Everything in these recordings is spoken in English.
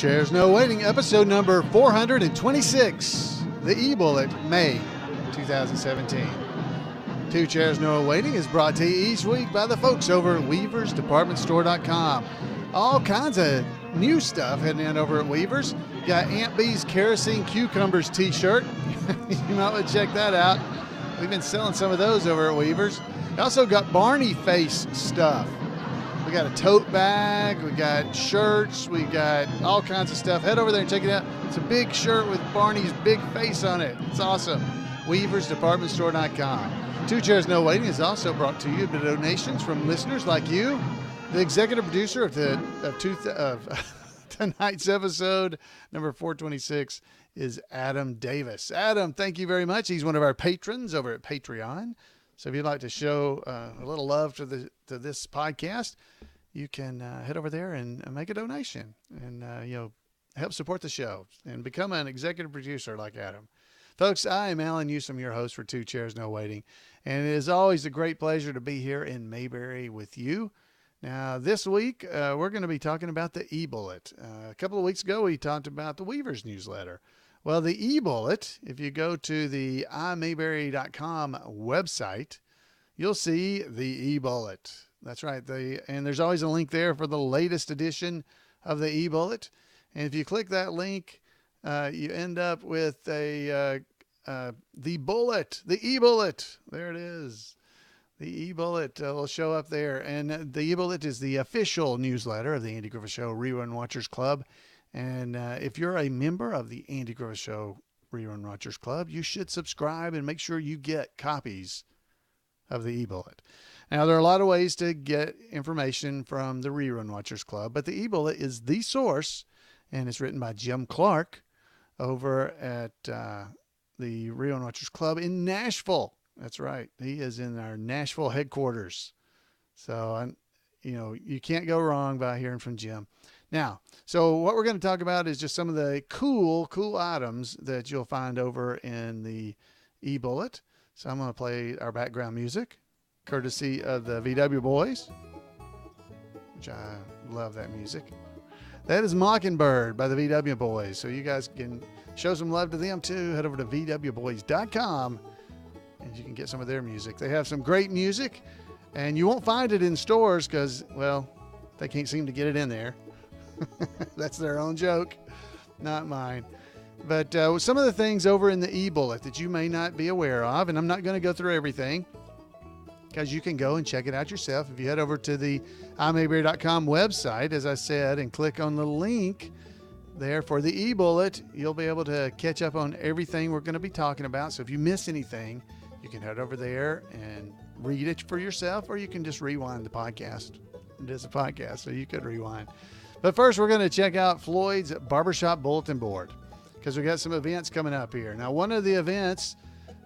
Chairs No Waiting, episode number 426, the eBullet, May 2017. Two Chairs No Waiting is brought to you each week by the folks over at weaversdepartmentstore.com. All kinds of new stuff heading in over at Weavers. Got Aunt Bee's Kerosene Cucumbers t-shirt. You might want to check that out. We've been selling some of those over at Weavers. We also got Barney face stuff. We got a tote bag, we got shirts, we got all kinds of stuff. Head over there and check it out. It's a big shirt with Barney's big face on it. It's awesome. weaversdepartmentstore.com. Two Chairs No Waiting is also brought to you by donations from listeners like you. The executive producer of tonight's episode, number 426, is Adam Davis. Adam, thank you very much. He's one of our patrons over at Patreon. So if you'd like to show a little love to this podcast, you can head over there and make a donation and help support the show and become an executive producer like Adam. Folks, I am Alan Newsom, your host for Two Chairs No Waiting, and it is always a great pleasure to be here in Mayberry with you. Now, this week, we're going to be talking about the eBullet. A couple of weeks ago, we talked about the Weavers newsletter. Well, the eBullet, if you go to the imayberry.com website, you'll see the eBullet. That's right. And there's always a link there for the latest edition of the eBullet. And if you click that link, you end up with the eBullet. There it is. The eBullet will show up there. And the eBullet is the official newsletter of the Andy Griffith Show Rerun Watchers Club. And if you're a member of the Andy Griffith Show Rerun Watchers Club, you should subscribe and make sure you get copies of the eBullet. Now, there are a lot of ways to get information from the Rerun Watchers Club, but the eBullet is the source, and it's written by Jim Clark over at the Rerun Watchers Club in Nashville. That's right. He is in our Nashville headquarters. So, you can't go wrong by hearing from Jim. Now, so what we're going to talk about is just some of the cool items that you'll find over in the eBullet. So I'm going to play our background music, courtesy of the VW Boys, which I love that music. That is Mockingbird by the VW Boys. So you guys can show some love to them too. Head over to VWBoys.com and you can get some of their music. They have some great music and you won't find it in stores because, well, they can't seem to get it in there. That's their own joke, not mine. But some of the things over in the eBullet that you may not be aware of, and I'm not going to go through everything because you can go and check it out yourself. If you head over to the imayberry.com website, as I said, and click on the link there for the eBullet, you'll be able to catch up on everything we're going to be talking about. So if you miss anything, you can head over there and read it for yourself, or you can just rewind the podcast. It is a podcast, so you could rewind. But first, we're going to check out Floyd's Barbershop Bulletin Board because we got some events coming up here. Now, one of the events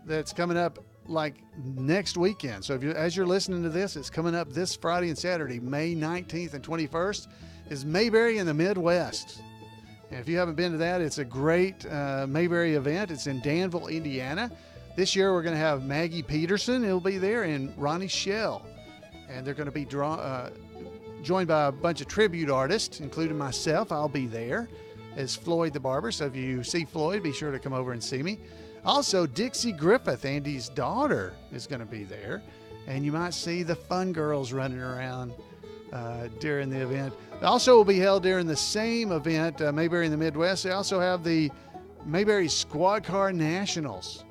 that's coming up like next weekend. So as you're listening to this, it's coming up this Friday and Saturday, May 19th and 21st, is Mayberry in the Midwest. And if you haven't been to that, it's a great Mayberry event. It's in Danville, Indiana. This year, we're going to have Maggie Peterson. He'll be there, and Ronnie Shell. And they're going to be joined by a bunch of tribute artists, including myself. I'll be there as Floyd the Barber. So if you see Floyd, be sure to come over and see me. Also, Dixie Griffith, Andy's daughter, is going to be there. And you might see the fun girls running around during the event. It also will be held during the same event, Mayberry in the Midwest. They also have the Mayberry Squad Car Nationals.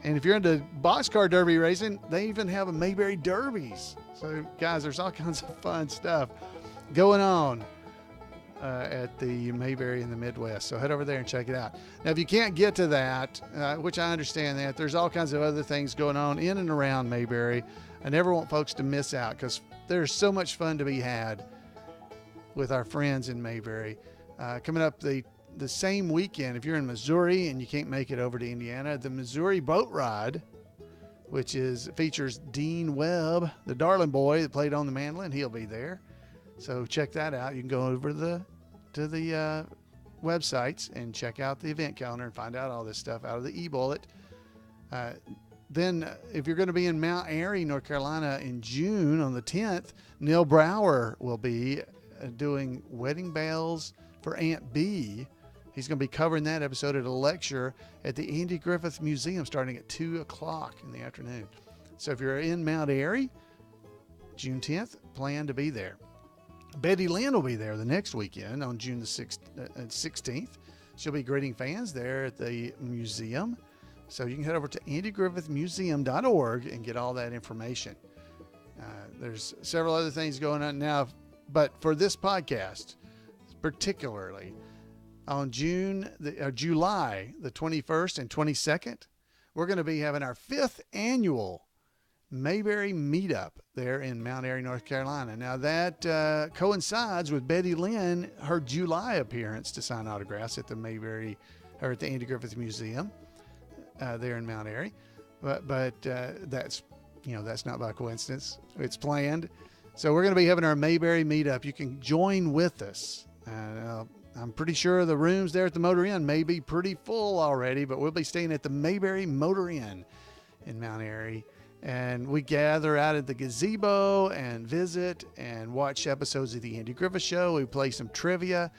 And if you're into boxcar derby racing, they even have a Mayberry Derbies. So, guys, there's all kinds of fun stuff going on at the Mayberry in the Midwest. So head over there and check it out. Now, if you can't get to that, which I understand that, there's all kinds of other things going on in and around Mayberry. I never want folks to miss out because there's so much fun to be had with our friends in Mayberry. Coming up the same weekend, if you're in Missouri and you can't make it over to Indiana, the Missouri Boat Ride, which features Dean Webb, the Darling boy that played on the mandolin. He'll be there. So check that out. You can go over to the websites and check out the event calendar and find out all this stuff out of the eBullet. Then if you're going to be in Mount Airy, North Carolina in June on the 10th, Neil Brower will be doing Wedding Bells for Aunt B. He's going to be covering that episode at a lecture at the Andy Griffith Museum starting at 2 o'clock in the afternoon. So if you're in Mount Airy, June 10th, plan to be there. Betty Lynn will be there the next weekend on June the 16th. She'll be greeting fans there at the museum. So you can head over to andygriffithmuseum.org and get all that information. There's several other things going on now, but for this podcast, particularly on July the 21st and 22nd, we're going to be having our 5th annual Mayberry Meetup there in Mount Airy, North Carolina. Now that coincides with Betty Lynn, her July appearance to sign autographs at the at the Andy Griffith Museum there in Mount Airy. But that's not by coincidence. It's planned. So we're going to be having our Mayberry Meetup. You can join with us. I'm pretty sure the rooms there at the Motor Inn may be pretty full already, but we'll be staying at the Mayberry Motor Inn in Mount Airy. And we gather out at the gazebo and visit and watch episodes of the Andy Griffith Show. We play some trivia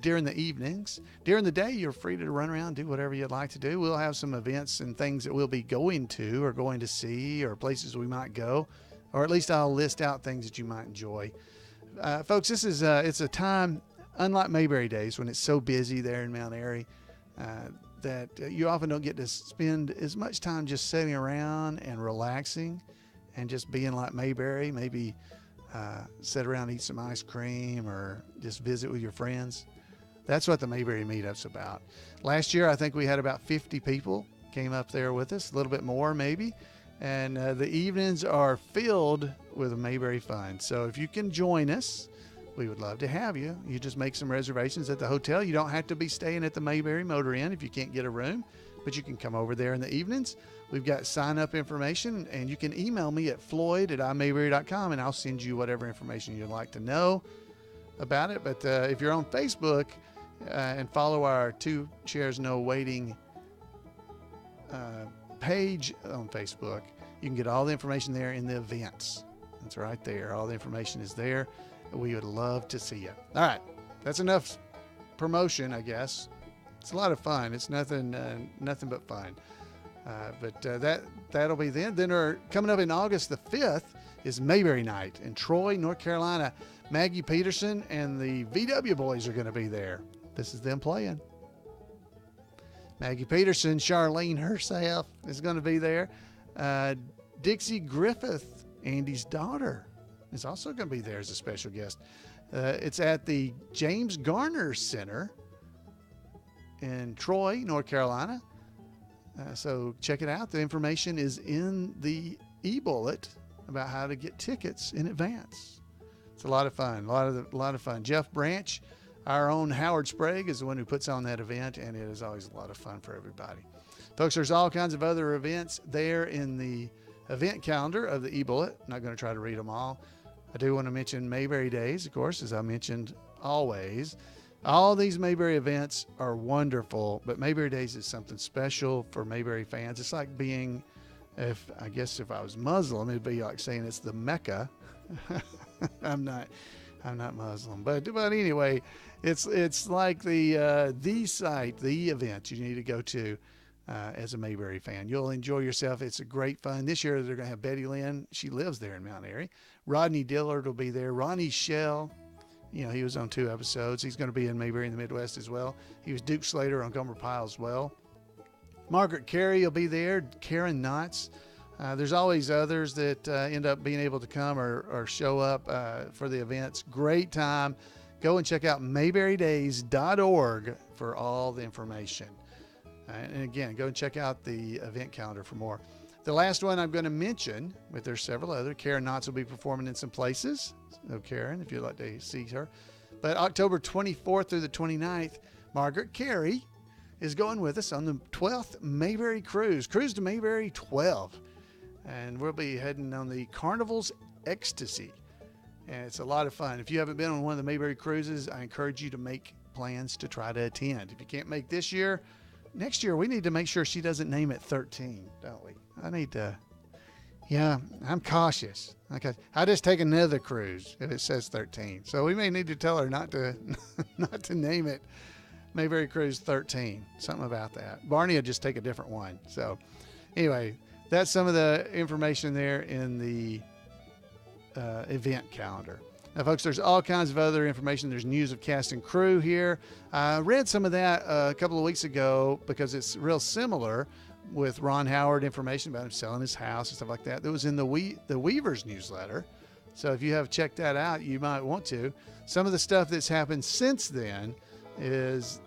during the evenings. During the day, you're free to run around, do whatever you'd like to do. We'll have some events and things that we'll be going to or going to see or places we might go. Or at least I'll list out things that you might enjoy. Folks, this is it's a time, unlike Mayberry Days, when it's so busy there in Mount Airy, that you often don't get to spend as much time just sitting around and relaxing and just being like Mayberry. Maybe sit around, eat some ice cream, or just visit with your friends. That's what the Mayberry Meetup's about. Last year, I think we had about 50 people came up there with us, a little bit more maybe. And the evenings are filled with Mayberry fun. So if you can join us, we would love to have you. You just make some reservations at the hotel. You don't have to be staying at the Mayberry Motor Inn if you can't get a room, but you can come over there in the evenings. We've got sign-up information, and you can email me at floyd@imayberry.com, and I'll send you whatever information you'd like to know about it. But if you're on Facebook and follow our Two Chairs No Waiting page on Facebook, you can get all the information there in the events. It's right there. All the information is there. We would love to see you. All right. That's enough promotion, I guess. It's a lot of fun. It's nothing but fun. But that'll be then. Then coming up in August the 5th is Mayberry Night in Troy, North Carolina. Maggie Peterson and the VW Boys are going to be there. This is them playing. Maggie Peterson, Charlene herself is going to be there. Dixie Griffith, Andy's daughter, is also going to be there as a special guest. It's at the James Garner Center in Troy, North Carolina. So check it out. The information is in the eBullet about how to get tickets in advance. It's a lot of fun. A lot of fun. Jeff Branch, our own Howard Sprague, is the one who puts on that event, and it is always a lot of fun for everybody. Folks, there's all kinds of other events there in the event calendar of the eBullet. I'm not going to try to read them all. I do want to mention Mayberry Days, of course, as I mentioned always. All these Mayberry events are wonderful, but Mayberry Days is something special for Mayberry fans. It's like being, if I was Muslim, it'd be like saying it's the Mecca. I'm not Muslim, but anyway, it's like the site, the event you need to go to as a Mayberry fan. You'll enjoy yourself. It's a great fun. This year they're going to have Betty Lynn. She lives there in Mount Airy. Rodney Dillard will be there. Ronnie Shell, he was on 2 episodes. He's going to be in Mayberry in the Midwest as well. He was Duke Slater on Gomer Pyle as well. Margaret Carey will be there. Karen Knotts. There's always others that end up being able to come or show up for the events. Great time. Go and check out mayberrydays.org for all the information. And again, go and check out the event calendar for more. The last one I'm going to mention, but there's several other. Karen Knotts will be performing in some places. So Karen, if you'd like to see her. But October 24th through the 29th, Margaret Carey is going with us on the 12th Mayberry Cruise. Cruise to Mayberry 12. And we'll be heading on the Carnival's Ecstasy. And it's a lot of fun. If you haven't been on one of the Mayberry cruises, I encourage you to make plans to try to attend. If you can't make this year, next year we need to make sure she doesn't name it 13, don't we? I need to, Yeah, I'm cautious. Okay, I just take another cruise if it says 13. So we may need to tell her not to not to name it Mayberry Cruise 13. Something about that. Barney will just take a different one. So anyway, that's some of the information there in the event calendar. Now, folks, there's all kinds of other information. There's news of cast and crew here. I read some of that a couple of weeks ago because it's real similar with Ron Howard information about him selling his house and stuff like that. That was in the Weavers newsletter. So if you have checked that out, you might want to. Some of the stuff that's happened since then is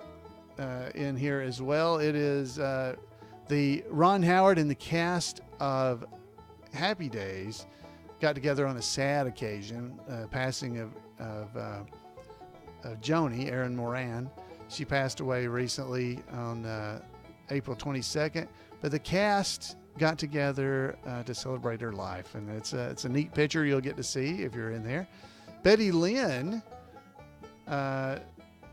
in here as well. It is the Ron Howard and the cast of Happy Days got together on a sad occasion, passing of Joni, Erin Moran. She passed away recently on April 22nd. But the cast got together to celebrate her life, and it's a neat picture you'll get to see if you're in there. Betty Lynn,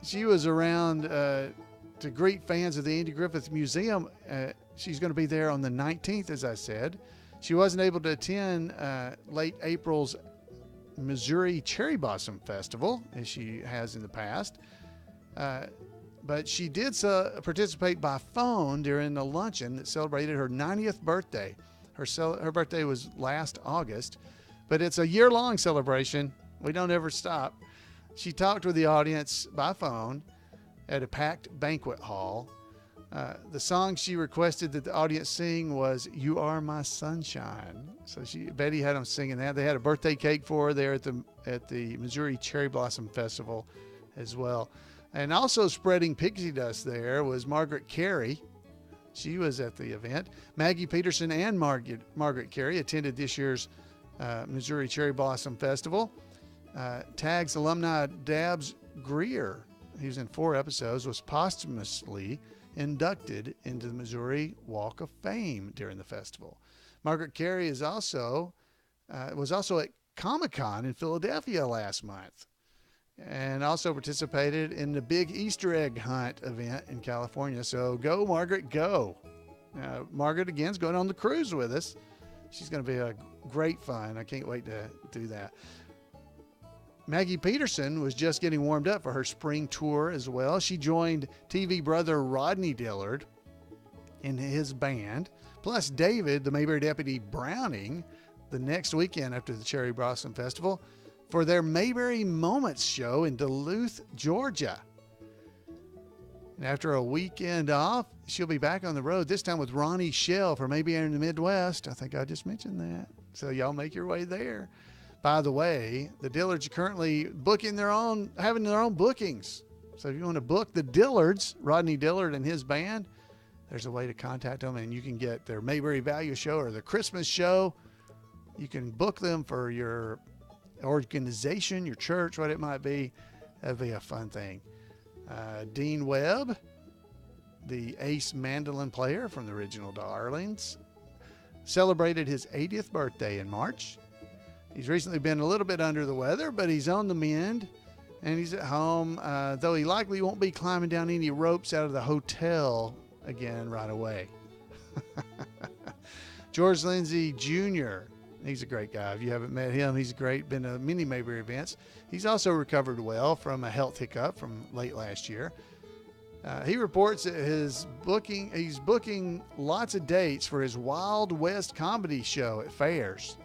she was around to greet fans of the Andy Griffith Museum. She's going to be there on the 19th, as I said. She wasn't able to attend late April's Missouri Cherry Blossom Festival, as she has in the past. But she did participate by phone during the luncheon that celebrated her 90th birthday. Her birthday was last August, but it's a year-long celebration. We don't ever stop. She talked with the audience by phone at a packed banquet hall. The song she requested that the audience sing was "You Are My Sunshine." So Betty had them singing that. They had a birthday cake for her there at the Missouri Cherry Blossom Festival as well. And also spreading pixie dust there was Margaret Carey. She was at the event. Maggie Peterson and Margaret Carey attended this year's Missouri Cherry Blossom Festival. TAGS alumni Dabbs Greer, who's in 4 episodes, was posthumously inducted into the Missouri Walk of Fame during the festival. Margaret Carey was also at Comic-Con in Philadelphia last month, and also participated in the big Easter egg hunt event in California. So go, Margaret, go. Margaret, again, is going on the cruise with us. She's going to be a great fun. I can't wait to do that. Maggie Peterson was just getting warmed up for her spring tour as well. She joined TV brother Rodney Dillard in his band, plus David, the Mayberry Deputy Browning, the next weekend after the Cherry Blossom Festival, for their Mayberry Moments show in Duluth, Georgia. And after a weekend off, she'll be back on the road, this time with Ronnie Shell for Mayberry in the Midwest. I think I just mentioned that. So y'all make your way there. By the way, the Dillards are currently having their own bookings. So if you want to book the Dillards, Rodney Dillard and his band, there's a way to contact them, and you can get their Mayberry Value Show or the Christmas show. You can book them for your organization, your church, what it might be. That'd be a fun thing. Dean Webb, the ace mandolin player from the original Darlings, celebrated his 80th birthday in March. He's recently been a little bit under the weather, but he's on the mend, and he's at home, though he likely won't be climbing down any ropes out of the hotel again right away. George Lindsay Jr., he's a great guy. If you haven't met him, he's great. Been to many Mayberry events. He's also recovered well from a health hiccup from late last year. He reports that he's booking lots of dates for his Wild West comedy show at fairs.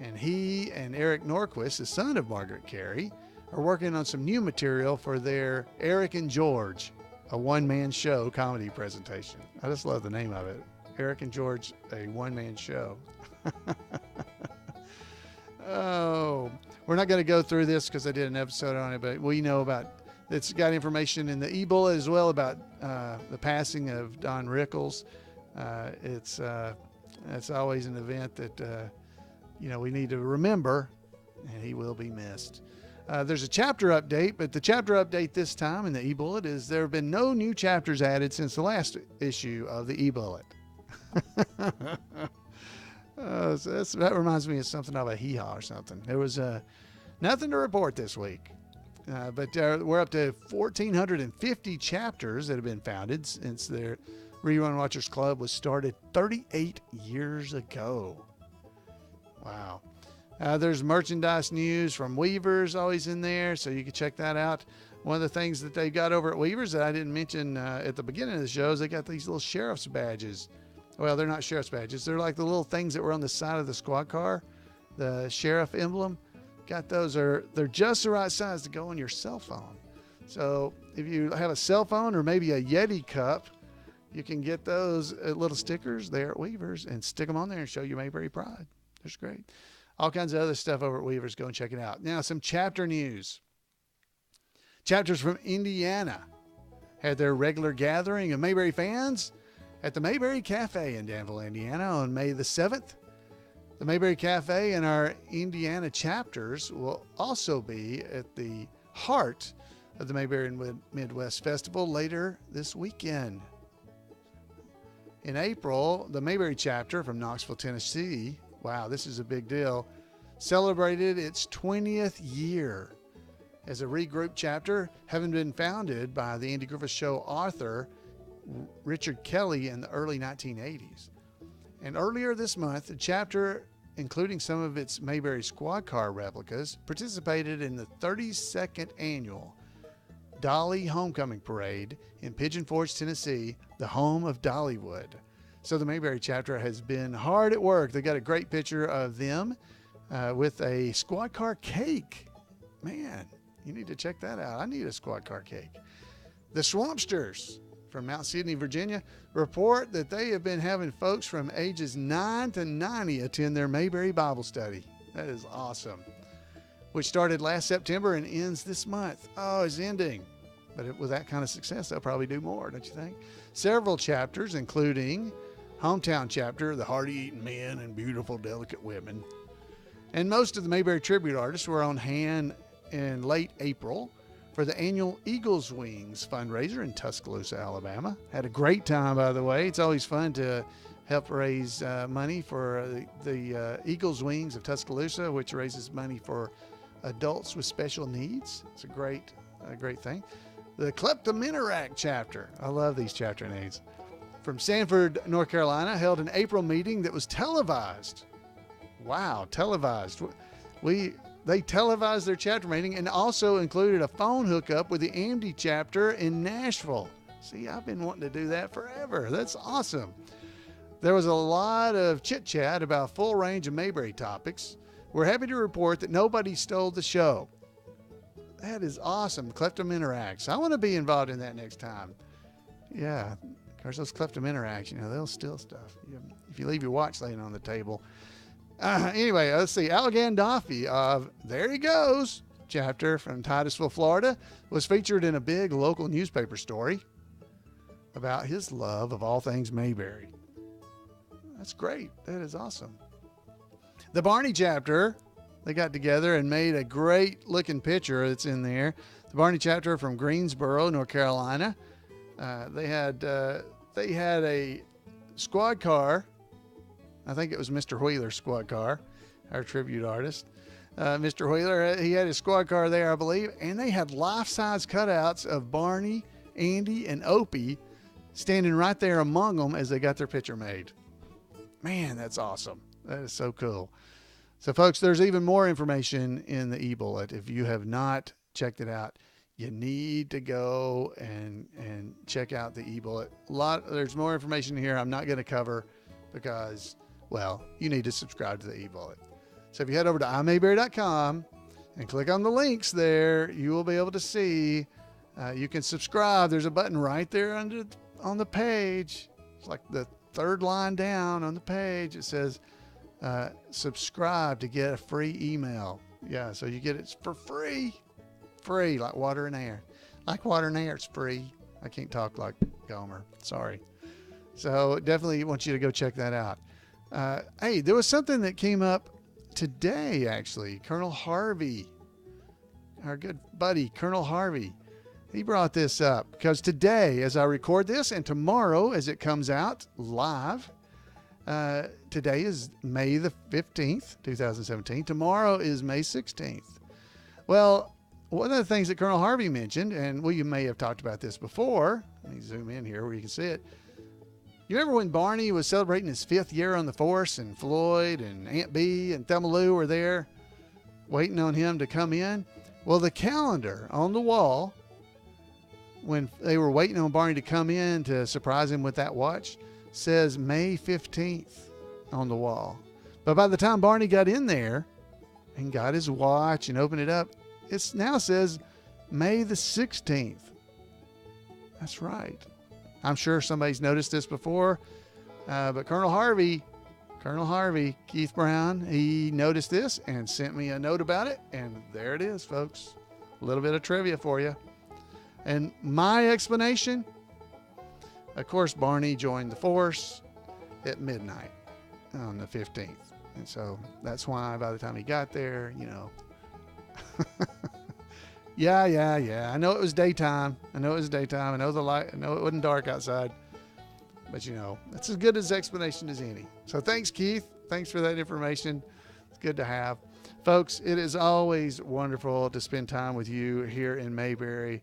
And he and Eric Norquist, the son of Margaret Carey, are working on some new material for their Eric and George, a one-man show comedy presentation. I just love the name of it. Eric and George, a one-man show. Oh, we're not going to go through this because I did an episode on it, but we know about, it's got information in the eBullet as well about the passing of Don Rickles. It's always an event that we need to remember, and he will be missed. There's a chapter update, but the chapter update this time in the eBullet is there have been no new chapters added since the last issue of the eBullet. So that reminds me of something of a hee-haw or something. There was nothing to report this week, but we're up to 1,450 chapters that have been founded since their Rerun Watchers Club was started 38 years ago. Wow. There's merchandise news from Weavers always in there, so you can check that out. One of the things that they've got over at Weavers that I didn't mention at the beginning of the show is they got these little sheriff's badges. Well, they're not sheriff's badges. They're like the little things that were on the side of the squad car, the sheriff emblem. Got those. They're just the right size to go on your cell phone. So if you have a cell phone or maybe a Yeti cup, you can get those little stickers there at Weavers and stick them on there and show your Mayberry pride. That's great. All kinds of other stuff over at Weavers. Go and check it out. Now, some chapter news. Chapters from Indiana had their regular gathering of Mayberry fans at the Mayberry Cafe in Danville, Indiana on May the 7th. The Mayberry Cafe and our Indiana chapters will also be at the heart of the Mayberry Midwest Festival later this weekend. In April, the Mayberry chapter from Knoxville, Tennessee, wow, this is a big deal, celebrated its 20th year as a regroup chapter, having been founded by the Andy Griffith Show author Richard Kelly in the early 1980s. And earlier this month, the chapter, including some of its Mayberry squad car replicas, participated in the 32nd annual Dolly Homecoming Parade in Pigeon Forge, Tennessee, the home of Dollywood. So the Mayberry chapter has been hard at work. They got a great picture of them with a squad car cake. Man, you need to check that out. I need a squad car cake. The Swampsters from Mount Sydney, Virginia, report that they have been having folks from ages 9 to 90 attend their Mayberry Bible study. That is awesome. Which started last September and ends this month. Oh, it's ending. But with that kind of success, they'll probably do more, don't you think? Several chapters, including hometown chapter, the hearty-eating men and beautiful, delicate women. And most of the Mayberry tribute artists were on hand in late April for the annual Eagles Wings fundraiser in Tuscaloosa, Alabama. Had a great time, by the way. It's always fun to help raise money for the Eagles Wings of Tuscaloosa, which raises money for adults with special needs. It's a great thing. The Kleptomaniac chapter. I love these chapter names. From Sanford, North Carolina, held an April meeting that was televised. Wow, televised. They televised their chapter meeting and also included a phone hookup with the AMD chapter in Nashville. See, I've been wanting to do that forever. That's awesome. There was a lot of chit-chat about a full range of Mayberry topics. We're happy to report that nobody stole the show. That is awesome. Kleptomaniacs. I want to be involved in that next time. Yeah, of course, those kleptomaniacs, they'll steal stuff. If you leave your watch laying on the table. Anyway, let's see. Allegan Duffy of There He Goes chapter from Titusville, Florida, was featured in a big local newspaper story about his love of all things Mayberry. That's great. That is awesome. The Barney chapter, they got together and made a great looking picture that's in there. The Barney chapter from Greensboro, North Carolina. They had a squad car. I think it was Mr. Wheeler's squad car, our tribute artist. Mr. Wheeler, he had his squad car there, I believe, and they had life-size cutouts of Barney, Andy, and Opie standing right there among them as they got their picture made. Man, that's awesome. That is so cool. So, folks, there's even more information in the eBullet. If you have not checked it out, you need to go and check out the eBullet. There's more information here I'm not going to cover because, well, you need to subscribe to the eBullet. So if you head over to imayberry.com and click on the links there, you will be able to see. You can subscribe. There's a button right there on the page. It's like the third line down on the page. It says subscribe to get a free email. Yeah, so you get it for free. Free, like water and air. Like water and air, it's free. I can't talk like Gomer. Sorry. So definitely want you to go check that out. Hey, there was something that came up today, actually. Colonel Harvey, our good buddy, Colonel Harvey, he brought this up because today, as I record this, and tomorrow as it comes out live, today is May the 15th, 2017. Tomorrow is May 16th. Well, one of the things that Colonel Harvey mentioned, and you may have talked about this before. Let me zoom in here where you can see it. You remember when Barney was celebrating his 5th year on the force, and Floyd and Aunt Bee and Thelma Lou were there waiting on him to come in? Well, the calendar on the wall, when they were waiting on Barney to come in to surprise him with that watch, says May 15th on the wall. But by the time Barney got in there and got his watch and opened it up, it now says May the 16th. That's right. I'm sure somebody's noticed this before, but Colonel Harvey, Keith Brown, he noticed this and sent me a note about it, and there it is, folks. A little bit of trivia for you. And my explanation, of course, Barney joined the force at midnight on the 15th. And so that's why by the time he got there, you know, yeah. I know it was daytime. I know the light. I know it wasn't dark outside. But, you know, that's as good as explanation as any. So thanks, Keith. Thanks for that information. It's good to have. Folks, it is always wonderful to spend time with you here in Mayberry.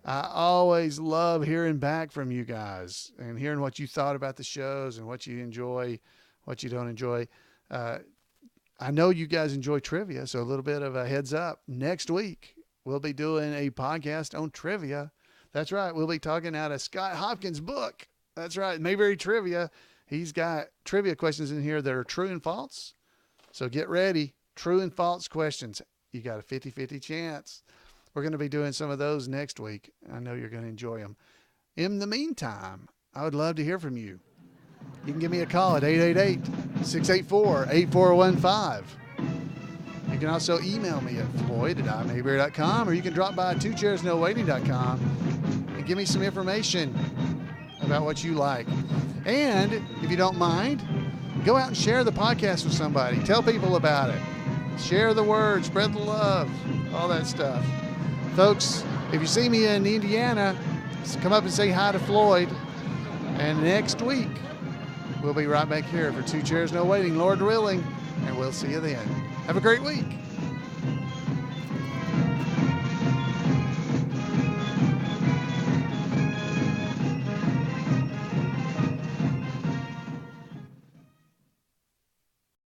I always love hearing back from you guys and hearing what you thought about the shows and what you enjoy, what you don't enjoy. I know you guys enjoy trivia, so a little bit of a heads up. Next week, we'll be doing a podcast on trivia. That's right. We'll be talking out of Scott Hopkins' book. That's right. Mayberry Trivia. He's got trivia questions in here that are true and false. So get ready. True and false questions. You got a 50-50 chance. We're going to be doing some of those next week. I know you're going to enjoy them. In the meantime, I would love to hear from you. You can give me a call at 888-684-8415. You can also email me at floyd@imayberry.com, or you can drop by twochairsnowaiting.com and give me some information about what you like. And if you don't mind, go out and share the podcast with somebody. Tell people about it. Share the word, spread the love, all that stuff. Folks, if you see me in Indiana, come up and say hi to Floyd. And next week, we'll be right back here for Two Chairs No Waiting, Lord willing, and we'll see you then. Have a great week.